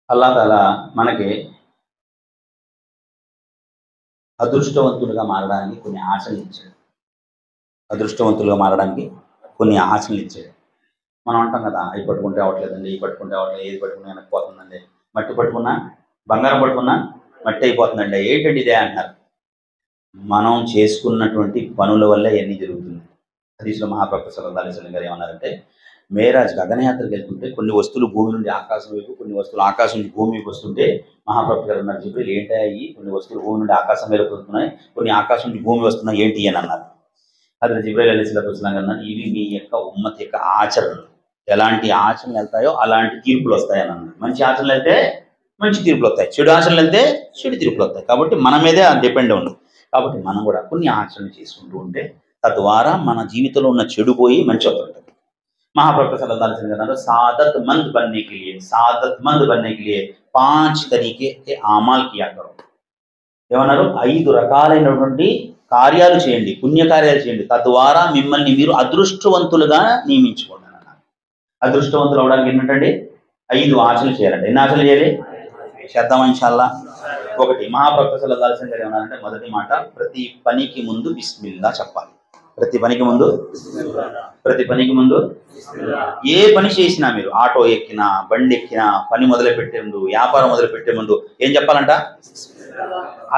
అల్లా తాలా మనకి అదృష్టవంతులుగా మారడానికి కొన్ని ఆశలు ఇచ్చాడు. అదృష్టవంతులుగా మారడానికి కొన్ని ఆశలు ఇచ్చాడు. మనం అంటాం కదా, అవి పట్టుకుంటే అవ్వట్లేదండి, ఈ పట్టుకుంటే అవ్వట్లేదు, ఏది పట్టుకున్నా వెనక్కిపోతుందండి, మట్టి పట్టుకున్నా బంగారం పట్టుకున్నా మట్టి అయిపోతుందండి, ఏంటండి ఇదే అంటున్నారు. మనం చేసుకున్నటువంటి పనుల వల్ల ఇవన్నీ జరుగుతుంది. హదీస్‌లో మహాప్రవక్త సల్లల్లాహు అలైహి వసల్లం గారు ఏమన్నారంటే, మేరాజ్ గగనయాత్రకు వెళ్తుంటే కొన్ని వస్తువులు భూమి నుండి ఆకాశం వైపు, కొన్ని వస్తువులు ఆకాశం నుంచి భూమి వైపు వస్తుంటే మహాప్రవక్త గారు అన్నారు, జిబ్రీల్ ఏంటయ్యి కొన్ని వస్తువులు భూమి నుండి ఆకాశం వైపు వస్తున్నాయి, కొన్ని ఆకాశం నుంచి భూమి వస్తున్నాయి, ఏంటి అని అన్నారు. అది జిబ్రీల్ అలైహిస్సలాతు వస్సలాం గారు అన్నారు, ఇవి మీ యొక్క ఉమ్మత్ యొక్క ఆచరణలు. ఎలాంటి ఆచరణలు వెళ్తాయో అలాంటి తీర్పులు వస్తాయని అన్నారు. మంచి ఆచరణలు వెళ్తే మంచి తీర్పులు వస్తాయి, చెడు ఆచరణలు వెళ్తే చెడు తీర్పులు వస్తాయి. కాబట్టి మన మీదే అది డిపెండ్ ఉంది. కాబట్టి మనం కూడా కొన్ని ఆచరణలు చేసుకుంటూ ఉంటే తద్వారా మన జీవితంలో ఉన్న చెడు పోయి మంచి అవుతుంటుంది. महाप्रभु सल्लल्लाहु अलैहि वसल्लम ने सादतमंद बनने के लिए 5 तरीके के अमाल किया करो. ఏమన్నారు, 5 రకాలైనటువంటి కార్యాలు చేయండి, పుణ్యకార్యాలు చేయండి, తద్వారా మిమ్మల్ని మీరు అదృష్టవంతులుగా నియమించుకోండి అన్నారు. అదృష్టవంతులు అవడానికి ఏంటంటే 5 ఆచరణలు చేయాలండి. ఎన్ని ఆచరణలు చేయాలి? చేద్దాం ఇన్షాల్లా. ఒకటి, మహాప్రభు సల్లల్లాహు అలైహి వసల్లం గారు ఏమన్నారంటే, మొదటి మాట, ప్రతి పనికి ముందు బిస్మిల్లా చెప్పాలి. ప్రతి పనికి ముందు ఏ పని చేసినా, మీరు ఆటో ఎక్కినా, బండి ఎక్కినా, పని మొదలుపెట్టే ముందు, వ్యాపారం మొదలుపెట్టే ముందు ఏం చెప్పాలంట?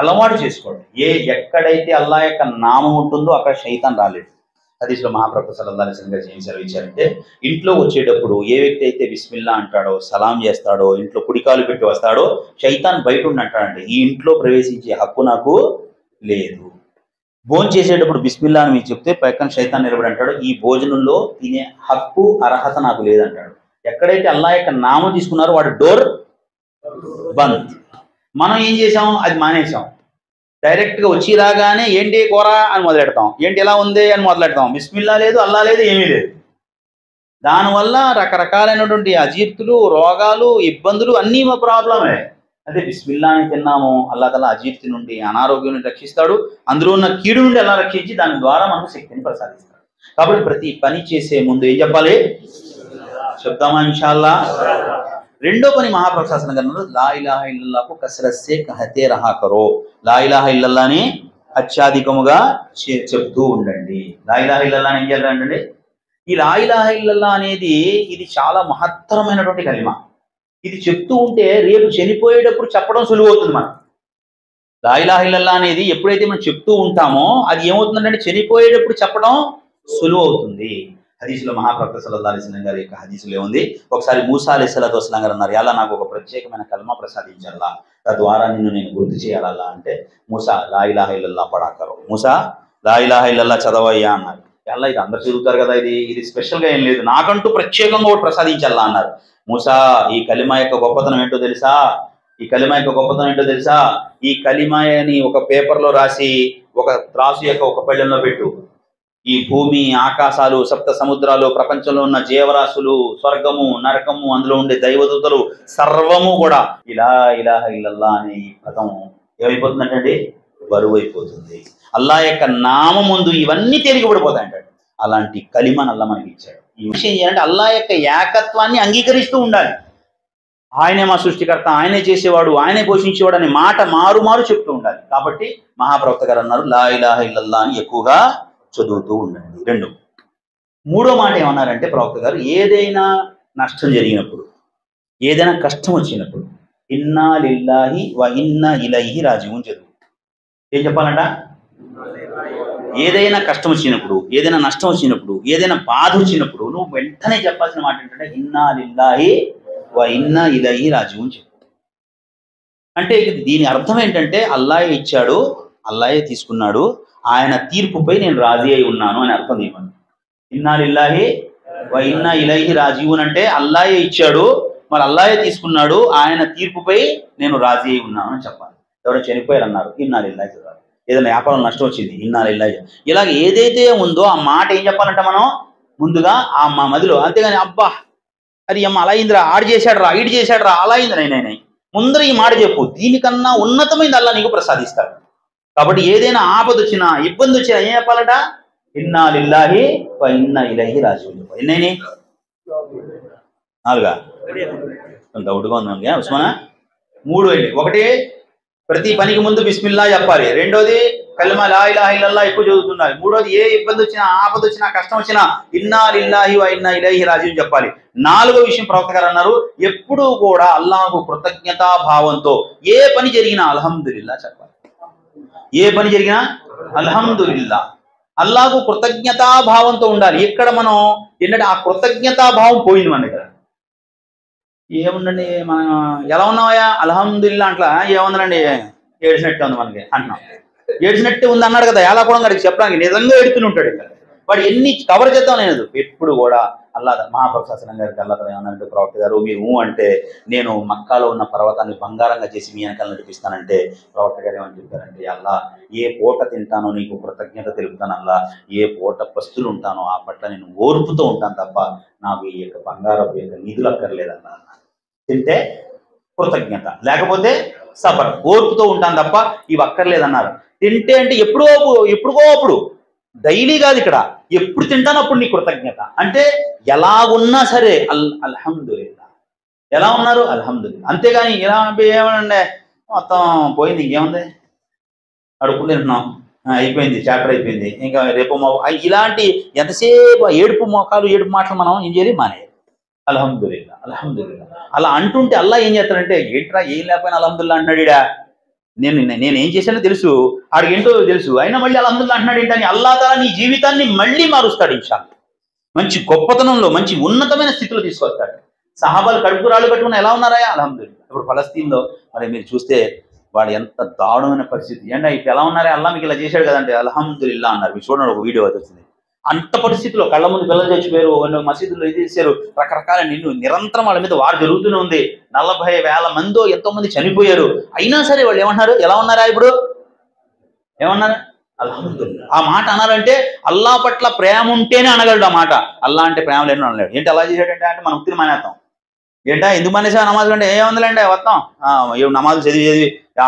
అలవాటు చేసుకోండి. ఎక్కడైతే అల్లా యొక్క నామం ఉంటుందో అక్కడ శైతాన్ రాలేడు. హదీస్‌లో మహాప్రభు సల్లల్లాహు అలైహి వసల్లం గారు ఏం సెలవు ఇచ్చారంటే, ఇంట్లో వచ్చేటప్పుడు ఏ వ్యక్తి అయితే బిస్మిల్లా అంటాడో, సలాం చేస్తాడో, ఇంట్లో కుడికాలు పెట్టి వస్తాడో, శైతాన్ బయట ఉండి అంటాడంటే, ఈ ఇంట్లో ప్రవేశించే హక్కు నాకు లేదు. భోజనం చేసేటప్పుడు బిస్మిల్లా అని మీరు చెప్తే పక్కన శైతాన్ నిలబడి అంటాడు, ఈ భోజనంలో తినే హక్కు అర్హత నాకు లేదంటాడు. ఎక్కడైతే అల్లా యొక్క నామం తీసుకున్నారో వాడు డోర్ బంద్. మనం ఏం చేసాం, అది మానేసాం. డైరెక్ట్గా వచ్చి రాగానే ఏంటి కూర అని మొదలెడతాం, ఏంటి ఎలా ఉంది అని మొదలెడతాం. బిస్మిల్లా లేదు, అల్లా లేదు, ఏమీ లేదు. దానివల్ల రకరకాలైనటువంటి అజీర్తులు, రోగాలు, ఇబ్బందులు అన్నీ మా ప్రాబ్లమే. అదే బిస్మిల్లా అని తిన్నాము, అల్లా తఆలా అజీర్తి నుండి, అనారోగ్యం నుండి రక్షిస్తాడు. అందులో ఉన్న కీడు నుండి అల్లా రక్షించి దాని ద్వారా మనకు శక్తిని ప్రసాదిస్తాడు. కాబట్టి ప్రతి పని చేసే ముందు ఏం చెప్పాలి? చెప్తామా ఇన్షాల్లా. రెండో పని మహాప్రభు సల్లల్లాహు అలైహి వసల్లం లా ఇలాహ ఇల్లల్లాహ్ కు కసరత్ సే కహతే రహా కరో. లా ఇలాహ ఇల్లల్లాహ్ని అత్యధికముగా చెప్తూ ఉండండి. లా ఇలాహ ఇల్లల్లాహ్ ఏం చేయాలంటే, ఈ లా ఇలాహ ఇల్లల్లాహ్ అనేది ఇది చాలా మహత్తరమైనటువంటి కలిమా. ఇది చెప్తూ ఉంటే రేపు చనిపోయేటప్పుడు చెప్పడం సులువు అవుతుంది. మనం లా ఇలాహ ఇల్లల్లాహ్ అనేది ఎప్పుడైతే మనం చెప్తూ ఉంటామో అది ఏమవుతుందంటే చనిపోయేటప్పుడు చెప్పడం సులువు అవుతుంది. హదీస్‌లో మహాప్రవక్త సల్లల్లాహు అలైహి వసల్లం గారి యొక్క హదీస్‌లో ఏముంది, ఒకసారి మూసా అలైహిస్సలాతు వస్సలాం గారు అన్నారు, అల్లా నాకు ఒక ప్రత్యేకమైన కల్మా ప్రసాదించల్లా, తద్వారా నిన్ను నేను గుర్తు చేయాలల్లా అంటే, మూసా లా ఇలాహ ఇల్లల్లాహ్ పడా కరో, మూసా లా ఇలాహ ఇల్లల్లాహ్ చదవయ్యా అన్నారు. అల్లా ఇది అందరు చదువుతారు కదా, ఇది స్పెషల్గా ఏం లేదు, నాకంటూ ప్రత్యేకంగా ఒకటి ప్రసాదించల్లా అన్నారు. మూసా, ఈ కలిమా యొక్క గొప్పతనం ఏంటో తెలుసా? ఈ కలిమాని ఒక పేపర్లో రాసి ఒక త్రాసు యొక్క ఒక పళ్ళెంలో పెట్టు. ఈ భూమి, ఆకాశాలు, సప్త సముద్రాలు, ప్రపంచంలో ఉన్న జీవరాశులు, స్వర్గము, నరకము, అందులో ఉండే దైవదూతలు సర్వము కూడా ఇలా ఇలాహ ఇల్లల్లాహ్ అనే ఈ పదం ఏమైపోతుందంటే బరువు అయిపోతుంది. అల్లా యొక్క నామం ముందు ఇవన్నీ తేలికపడిపోతాయంటాడు. అలాంటి కలిమాని అల్లా మనకి ఇచ్చాడు. ఈ విషయం ఏంటంటే అల్లా యొక్క ఏకత్వాన్ని అంగీకరిస్తూ ఉండాలి. ఆయనే మా సృష్టికర్త, ఆయనే చేసేవాడు, ఆయనే పోషించేవాడు అనే మాట మారు చెప్తూ ఉండాలి. కాబట్టి మహాప్రవక్త గారు అన్నారు, లా ఇలాహ ఇల్లల్లాహ్ అని ఎక్కువగా చదువుతూ ఉండండి. 2. మూడో మాట ఏమన్నారంటే ప్రవక్త గారు, ఏదైనా నష్టం జరిగినప్పుడు, ఏదైనా కష్టం వచ్చినప్పుడు ఇన్నా లిల్లాహి వ ఇన్నా ఇలైహి రాజిఊన్ చదువు. ఏం చెప్పాలంట? ఏదైనా కష్టం వచ్చినప్పుడు, ఏదైనా నష్టం వచ్చినప్పుడు, ఏదైనా బాధ వచ్చినప్పుడు నువ్వు వెంటనే చెప్పాల్సిన మాట ఏంటంటే ఇన్నా లిల్లాహి వ ఇన్నా ఇలైహి రాజిఊన్ చెప్పు. అంటే దీని అర్థం ఏంటంటే అల్లాహే ఇచ్చాడు, అల్లాహే తీసుకున్నాడు, ఆయన తీర్పుపై నేను రాజీ అయి ఉన్నాను అని అర్థం. ఏమని ఇన్నా లిల్లాహి వ ఇన్నా ఇలైహి రాజిఊన్ అంటే అల్లాహే ఇచ్చాడు, మరి అల్లాహే తీసుకున్నాడు, ఆయన తీర్పుపై నేను రాజీ అయి ఉన్నాను అని చెప్పాలి. ఎవరో చనిపోయారు అన్నారు, ఇన్నా లిల్లాహి చదవాలి. ఏదైనా వ్యాపారం నష్టం వచ్చింది, ఇన్నా లిల్లాహి. ఇలాగ ఏదైతే ఉందో ఆ మాట ఏం చెప్పాలంటే మనం ముందుగా ఆ మా మదిలో, అంతేగాని అబ్బా అది అమ్మ అలా అయిందిరా, ఆడు చేశాడు రా, ఈడు చేశాడు రా, అలా అయింది నైనా ముందర ఈ మాట చెప్పు. దీనికన్నా ఉన్నతమైంది అల్లా నీకు ప్రసాదిస్తాడు. కాబట్టి ఏదైనా ఆపద వచ్చినా, ఇబ్బంది వచ్చినా ఏం చెప్పాలట? ఇన్నా లిల్లాహి వ ఇన్నా ఇలైహి రాజిఊన్. ఎన్నైనా 4 డౌట్గా ఉంది మనకి ఉస్మానా. 3 ఏంటి? ఒకటి ప్రతి పనికి ముందు బిస్మిల్లా చెప్పాలి. రెండోది కల్మా లా ఇలాహ ఇల్లల్లాహ్ ఎక్కువ చదువుతుండాలి. మూడోది ఏ ఇబ్బంది వచ్చినా, ఆపద వచ్చినా, కష్టం వచ్చినా ఇన్నా లిల్లాహి వ ఇన్నా ఇలైహి రాజిఊన్ చెప్పాలి. 4వ విషయం ప్రవక్త గారు అన్నారు, ఎప్పుడూ కూడా అల్లాహకు కృతజ్ఞతా భావంతో ఏ పని జరిగినా అల్హమ్దులిల్లా చెప్పాలి. ఏ పని జరిగినా అల్హమ్దులిల్లా, అల్లాహకు కృతజ్ఞతా భావంతో ఉండాలి. ఇక్కడ మనం ఏంటంటే ఆ కృతజ్ఞతా భావం పోయింది మన దగ్గర. ఏముందండి మనం ఎలా ఉన్నావా అల్హమ్దులిల్లా అంట్లా ఏముందండి ఏడ్చినట్టే ఉంది మనకి అంటున్నాం. ఏడ్చినట్టే ఉంది అన్నాడు కదా, ఎలా కూడా అడిగి చెప్పడానికి నిజంగా ఏడుతూనే ఉంటాడు. ఇక్కడ వాడు ఎన్ని కవర్ చేద్దాం లేదు. ఎప్పుడు కూడా మహాప్రభుశాసనం గారికి అల్లా ఏమన్నంటే, ప్రవక్త గారు మీరు అంటే నేను మక్కాలో ఉన్న పర్వతాన్ని బంగారంగా చేసి మీ వెనకాల నడిపిస్తానంటే, ప్రవక్త గారు ఏమని చెప్పారంటే, అల్లా ఏ పూట తింటానో నీకు కృతజ్ఞత తెలుపుతాను అల్లా, ఏ పూట పస్తులు ఉంటానో ఆ పట్ల నేను ఓర్పుతో ఉంటాను తప్ప నాకు ఈ యొక్క బంగారపు యొక్క నిధులు అక్కర్లేదన్నా. తింటే కృతజ్ఞత, లేకపోతే సబర్, ఓర్పుతో ఉంటాను తప్ప ఇవి అక్కర్లేదన్నారు. తింటే అంటే ఎప్పుడుకో అప్పుడు, డైలీ కాదు. ఇక్కడ ఎప్పుడు తింటాను అప్పుడు నీ కృతజ్ఞత. అంటే ఎలాగున్నా సరే అల్హమ్దులిల్లా, ఎలా ఉన్నారు అల్హమ్దులిల్లా, అంతేగాని ఇలా ఏమనండి మొత్తం పోయింది ఇంకేముంది అడుక్కు తింటున్నాం అయిపోయింది, చాప్టర్ అయిపోయింది, ఇంకా రేపు ఇలాంటి ఎంతసేపు ఏడుపు మాటలు మనం ఏం చేయాలి, మానేయాలి. అల్హమ్దులిల్లా అల్హమ్దులిల్లా అలా అంటుంటే అల్లా ఏం చేస్తాడంటే, ఏంట్రా ఏం లేకపోయినా అల్హమ్దుల్లా అంటున్నాడు. నేనేం చేశానో తెలుసు, ఆడికి ఏంటో తెలుసు, అయినా మళ్ళీ అల్హమ్దుల్లా అంటున్నాడు ఏంటని అల్లా తాలా నీ జీవితాన్ని మళ్ళీ మారుస్తాడు. ఇన్షాల్లా మంచి గొప్పతనంలో మంచి ఉన్నతమైన స్థితిలో తీసుకొస్తాడు. సహాబాలు కడుపు రాళ్ళు కట్టుకుని ఎలా ఉన్నారా అల్హమ్దులిల్లా. ఇప్పుడు ఫలస్తీన్లో మరి మీరు చూస్తే వాడు ఎంత దారుణమైన పరిస్థితి. ఏంటంటే ఇప్పుడు ఎలా ఉన్నారా, అల్లా మీకు ఇలా చేశాడు కదంటే అల్హమ్దులిల్లా అన్నారు. మీరు చూడండి, ఒక వీడియో అది వచ్చింది. అంత పరిస్థితిలో కళ్ళ ముందు పిల్లలు చచ్చిపోయారు, మసీదుల్లో ఇది చేశారు, రకరకాల నిరంతరం వాళ్ళ మీద వారు జరుగుతూనే ఉంది. 40,000 మందో ఎంతో మంది చనిపోయారు. అయినా సరే వాళ్ళు ఏమన్నారు, ఎలా ఉన్నారా ఇప్పుడు ఏమన్నారు అల్హమ్దులిల్లా. ఆ మాట అనాలంటే అల్లా పట్ల ప్రేమ ఉంటేనే అనగలడు ఆ మాట. అల్లా అంటే ప్రేమ లేని అనలేడు. ఏంటి అలా చేశాడంటే అంటే మనం ఉత్తిని మానేస్తాం. ఏంటా ఎందుకు మానేసా నమాజులు అంటే ఏముందిలేండి వస్తాం నమాజులు చదివి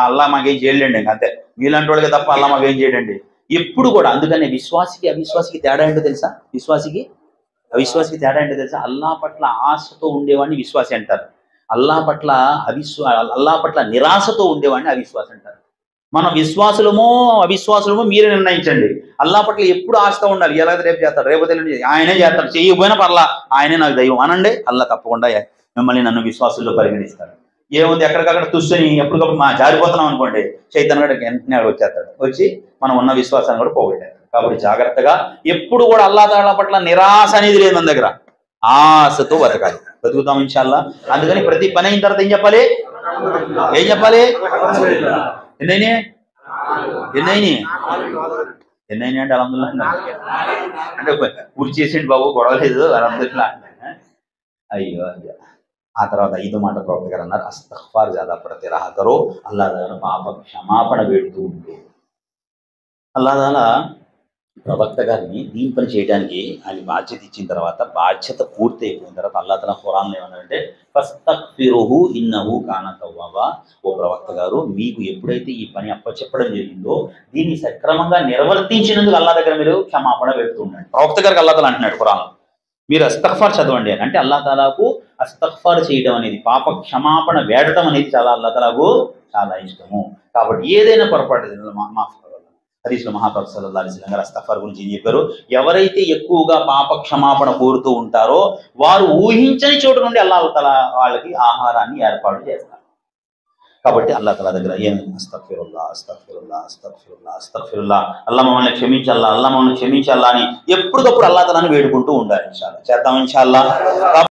అల్లా మాకేం చేయలేండి, అంతే మీలాంటి వాళ్ళకి తప్ప అల్లా మాకేం చేయడండి. ఎప్పుడు కూడా అందుకనే విశ్వాసికి అవిశ్వాసికి తేడా ఏంటో తెలుసా, విశ్వాసికి అవిశ్వాసికి తేడా ఏంటో తెలుసా. అల్లా పట్ల ఆశతో ఉండేవాడిని విశ్వాసి అంటారు, అల్లా పట్ల నిరాశతో ఉండేవాడిని అవిశ్వాసి అంటారు. మనం విశ్వాసులమో అవిశ్వాసులమో మీరే నిర్ణయించండి. అల్లా పట్ల ఎప్పుడు ఆశతో ఉండాలి. ఎలాగైతే రేపు చేస్తాడు, రేపు తెలియదు ఆయనే చేస్తాడు, చేయకపోయినా పర్లా ఆయనే నాకు దైవం అనండి. అల్లా తప్పకుండా మిమ్మల్ని నన్ను విశ్వాసుల్లో పరిగణిస్తాడు. ఏముంది ఎక్కడికక్కడ తుస్సుని ఎప్పటికప్పుడు జారిపోతున్నాం అనుకోండి, చైతన్య గడికి వెంటనే వచ్చేస్తాడు, వచ్చి మనం ఉన్న విశ్వాసాన్ని కూడా పోగొట్టాడు. కాబట్టి జాగ్రత్తగా ఎప్పుడు కూడా అల్లా తాలా పట్ల నిరాశ అనేది లేదు మన దగ్గర, ఆశతో బతకాలి, బతుకుతాం ఇన్షాల్లా. అందుకని ప్రతి పని అయిన తర్వాత ఏం చెప్పాలి, ఎన్నైనా అంటే అల్హమ్దులిల్లా అంటే పూర్తి చేసేయండి బాబు, గొడవలేదు అల్హమ్దులిల్లా అంటే అయ్యో అయ్యో. ఆ తర్వాత 5వ మాట ప్రవక్త గారు అన్నారు, అస్తగ్ఫార్ జ్యాదా పడతే రహా కరో, అల్లా తాలా పాప క్షమాపణ వేడుతూ ఉంటూ. అల్లా తాలా ప్రవక్త గారిని దీని పని చేయడానికి ఆయన బాధ్యత ఇచ్చిన తర్వాత, బాధ్యత పూర్తి అయిపోయిన తర్వాత అల్లా తాలా ఖురాన్లో ఏమన్నారంటే ఫస్తగ్ఫిరుహు ఇన్నహు కాన తవ్వాబా. ఓ ప్రవక్త గారు మీకు ఎప్పుడైతే ఈ పని అప్పచెప్పడం జరిగిందో దీన్ని సక్రమంగా నిర్వర్తించినందుకు అల్లా దగ్గర మీరు క్షమాపణ పెడుతూ ఉండండి. ప్రవక్త గారికి అల్లా తాలా అంటున్నాడు ఖురాన్లో, మీరు అస్తగ్ఫార్ చదవండి అని. అంటే అల్లా తాలాకు అస్తగ్ఫార్ చేయడం అనేది, పాప క్షమాపణ వేడటం అనేది చాలా అల్లా తాలాకు చాలా ఇష్టము. కాబట్టి ఏదైనా పొరపాటు మాఫ్. హదీస్లో మహాప్రభు సల్లల్లాహు అలైహి వసల్లం గారు అస్తగ్ఫార్ గురించి ఏం చెప్పారు, ఎవరైతే ఎక్కువగా పాప క్షమాపణ కోరుతూ ఉంటారో వారు ఊహించని చోటు నుండి అల్లా తాలా వాళ్ళకి ఆహారాన్ని ఏర్పాటు చేస్తారు. కాబట్టి అల్లా తాలా దగ్గర అస్తగ్ఫిరుల్లాహ్ అస్తగ్ఫిరుల్లాహ్ అస్తగ్ఫిరుల్లాహ్ అస్తగ్ఫిరుల్లాహ్, అల్లా మమ్మల్ని క్షమించాలా, అల్లా మమ్మల్ని క్షమించాలా అని ఎప్పటికప్పుడు అల్లా తాలాని వేడుకుంటూ ఉండాలి. ఇన్షాల్లా చేద్దాం ఇన్షాల్లా.